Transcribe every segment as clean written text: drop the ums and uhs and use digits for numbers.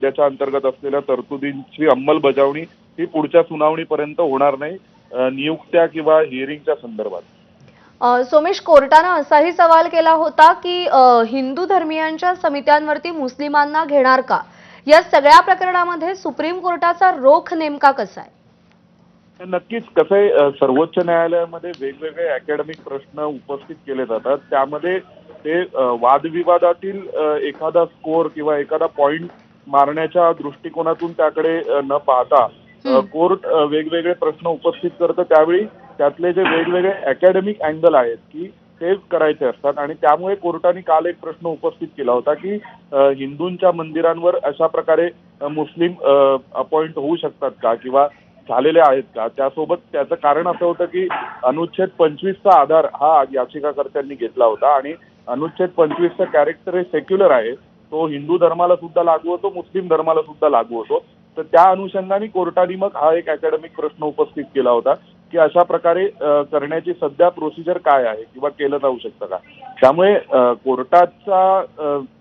कायद्याच्या अंतर्गत असलेल्या तरतुदींची अंमलबजावणी ही पुढच्या सुनावणीपर्यंत होणार नाही, नियुक्त्या किंवा हिअरिंगच्या संदर्भात। सोमेश, कोर्टाने असाही सवाल केला होता की हिंदू धर्मीयांच्या समित्यांवरती मुस्लिमांना घेणार का? या सगळ्या प्रकरणामध्ये सुप्रीम कोर्टाचा रोख नेमका कसा आहे? नक्कीच कसं आहे, सर्वोच्च न्यायालयामध्ये वेगवेगळे अकॅडमिक प्रश्न उपस्थित केले जातात, त्यामध्ये ते वादविवादातील एखादा स्कोर किंवा एखादा पॉइंट मारण्याच्या दृष्टिकोनातून त्याकडे न पाहता कोर्ट वेगवेगळे प्रश्न उपस्थित करतं, त्यावेळी त्यातले जे वेगवेगळे अकॅडमिक अँगल आहेत की ते करायचे असतात। आणि त्यामुळे कोर्टाने काल एक प्रश्न उपस्थित केला होता की हिंदूंच्या मंदिरांवर अशा प्रकारे मुस्लिम अपॉइंट होऊ शकतात का किंवा झालेले आहेत का। त्यासोबत त्याचं कारण असं होतं की अनुच्छेद 25चा आधार हा याचिकाकर्त्यांनी घेतला होता आणि अनुच्छेद 25चा कॅरेक्टर हे सेक्युलर आहे, तो हिंदू धर्माला सुद्धा लागू होतो, मुस्लिम धर्माला सुद्धा लागू होतो। तर त्या अनुषंगाने कोर्टाने मग हा एक अकॅडमिक प्रश्न उपस्थित केला होता की अशा प्रकारे करण्याची सध्या प्रोसिजर काय आहे किंवा केलं जाऊ शकतं का। त्यामुळे कोर्टाचा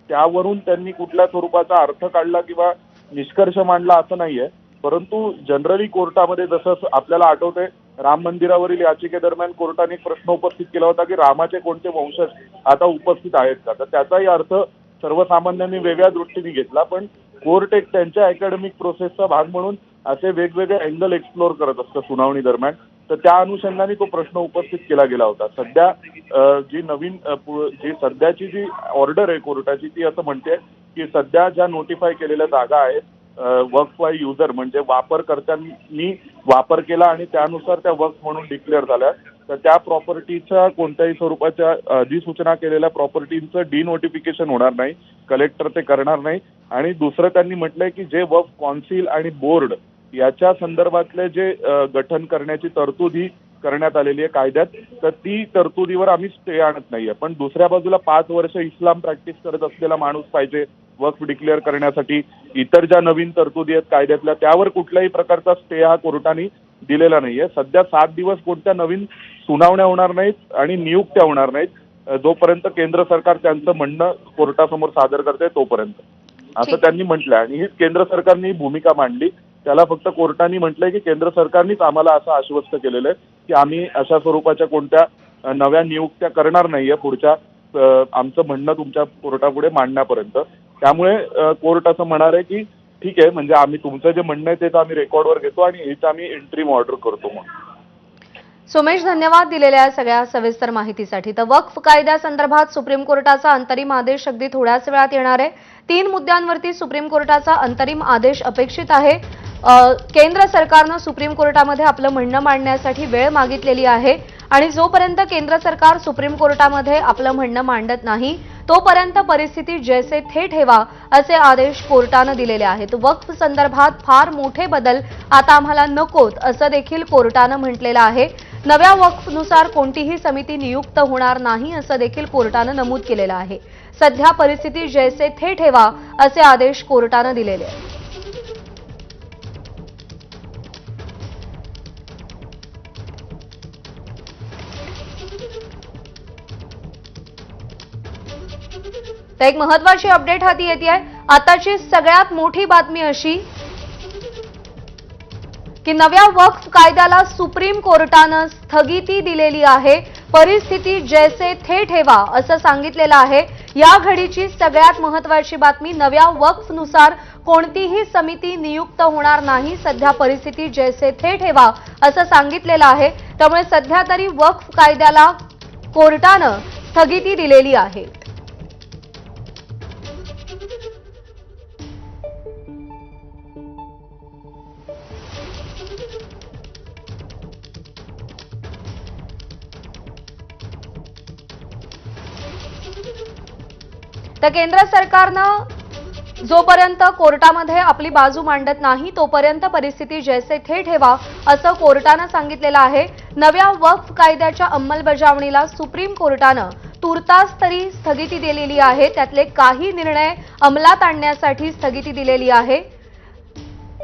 त्यावरून त्यांनी कुठल्या स्वरूपाचा अर्थ काढला किंवा निष्कर्ष मांडला असं नाहीये, परंतु जनरली कोर्टामध्ये जसं आपल्याला आठवतंय राम मंदिरावरील याचिकेदरम्यान कोर्टाने एक प्रश्न उपस्थित केला होता की रामाचे कोणते वंशज आता उपस्थित आहेत का, तर त्याचाही अर्थ सर्वसामान्यांनी वेगळ्या दृष्टीने घेतला। पण कोर्ट एक त्यांच्या अकॅडमिक प्रोसेसचा भाग म्हणून असे वेगवेगळे अँगल एक्सप्लोर करत असतं सुनावणी दरम्यान, तर त्या अनुषंगाने तो प्रश्न उपस्थित केला गेला होता। सध्या जी नवीन जी सध्याची जी ऑर्डर आहे कोर्टाची ती असं म्हणते की सध्या ज्या नोटिफाय केलेल्या जागा आहेत वक्फ बाय युजर म्हणजे वापरकर्त्यांनी वापर केला आणि त्यानुसार त्या वक्फ म्हणून डिक्लेअर झाल्या, तर त्या प्रॉपर्टीच्या कोणत्याही स्वरूपाच्या अधिसूचना केलेल्या प्रॉपर्टीचं डिनोटिफिकेशन होणार नाही, कलेक्टर ते करणार नाही। आणि दुसरं त्यांनी म्हटलंय की जे वक्फ कौन्सिल आणि बोर्ड याच्या संदर्भातले जे गठन करण्याची तरतूद ही करण्यात आलेली आहे कायद्यात, तर ती तरतुदीवर आम्ही स्टे आणत नाहीये। पण दुसऱ्या बाजूला 5 वर्ष इस्लाम प्रॅक्टिस करत असलेला माणूस पाहिजे वक्फ डिक्लेअर करण्यासाठी, इतर ज्या नवीन तरतुदी आहेत कायद्यातल्या त्यावर कुठल्याही प्रकारचा स्टे हा कोर्टाने दिलेला नाहीये। सध्या 7 दिवस कोणत्या नवीन सुनावण्या होणार नाहीत आणि नियुक्त्या होणार नाहीत जोपर्यंत केंद्र सरकार त्यांचं म्हणणं कोर्टासमोर सादर करते तोपर्यंत, असं त्यांनी म्हटलंय। आणि ही केंद्र सरकारने भूमिका मांडली, त्याला फक्त कोर्टाने म्हटलंय की केंद्र सरकारनेच आम्हाला असं आश्वस्त केलेलं आहे की आम्ही अशा स्वरूपाच्या कोणत्या नव्या नियुक्त्या करणार नाहीये पुढच्या आमचं म्हणणं तुमच्या कोर्टापुढे मांडण्यापर्यंत। त्यामुळे कोर्ट असं म्हणणार आहे की ठीक आहे, म्हणजे आम्ही तुमचं जे म्हणणं आहे तेच आम्ही रेकॉर्डवर घेतो आणि हेच आम्ही इंट्रीम ऑर्डर करतो म्हणून। सोमेश, धन्यवाद दिलेल्या सगळ्या सविस्तर माहितीसाठी। तर वक्फ कायद्यासंदर्भात सुप्रीम कोर्टाचा अंतरिम आदेश अगदी थोड्याच वेळात येणार आहे। 3 मुद्द्यांवरती सुप्रीम कोर्टाचा अंतरिम आदेश अपेक्षित आहे। केंद्र सरकारने सुप्रीम कोर्टामध्ये आपलं म्हणणं मांडण्यासाठी वेळ मागितलेली आहे आणि जोपर्यंत केंद्र सरकार सुप्रीम कोर्टामध्ये आपलं म्हणणं मांडत नाही तोपर्यंत परिस्थिती जैसे थे ठेवा असे आदेश कोर्टाने दिलेले आहेत। वक्फ संदर्भात फार मोठे बदल आता आम्हाला नकोत असं देखील कोर्टाने म्हटलेलं आहे। नव्या वक्फनुसार कोणतीही समिती नियुक्त होणार नाही असं देखील कोर्टाने नमूद केलेलं आहे। सध्या परिस्थिती जैसे थे ठेवा असे आदेश कोर्टाने दिलेले आहेत। तर एक महत्त्वाची अपडेट हाती येते आहे। आताची सगळ्यात मोठी बातमी अशी की नव्या वक्फ कायद्याला सुप्रीम कोर्टाने स्थगिती दिलेली आहे। परिस्थिती जैसे थे ठेवा असं सांगितलेलं आहे। या घडीची सगळ्यात महत्त्वाची बातमी, नव्या वक्फनुसार कोणतीही समिती नियुक्त होणार नाही, सध्या परिस्थिती जैसे थे ठेवा असं सांगितलेलं आहे। त्यामुळे सध्या तरी वक्फ कायद्याला कोर्टाने स्थगिती दिलेली आहे। तर केंद्र सरकारने जोपर्यंत कोर्टामध्ये आपली बाजू मांडत नाही तोपर्यंत परिस्थिती जैसे थे ठेवा असं कोर्टाने सांगितलेलं आहे। नव्या वक्फ कायद्याच्या अंमलबजावणीला सुप्रीम कोर्टाने तुर्तास तरी स्थगिती दिलेली आहे। त्यातले काही निर्णय अंमलात आणण्यासाठी स्थगिती दिलेली आहे।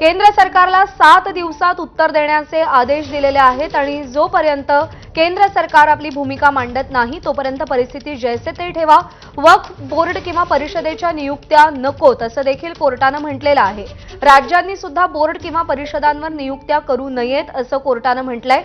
केंद्र सरकारला 7 दिवसात उत्तर देण्याचे आदेश दिलेले आहेत आणि जोपर्यंत केंद्र सरकार आपली भूमिका मांडत नाही तोपर्यंत परिस्थिती जैसे ते ठेवा. वक्फ बोर्ड किंवा परिषदेच्या नियुक्त्या नकोत असं देखील कोर्टानं म्हटलेलं आहे. राज्यांनी सुद्धा बोर्ड किंवा परिषदांवर नियुक्त्या करू नयेत असं कोर्टानं म्हटलंय.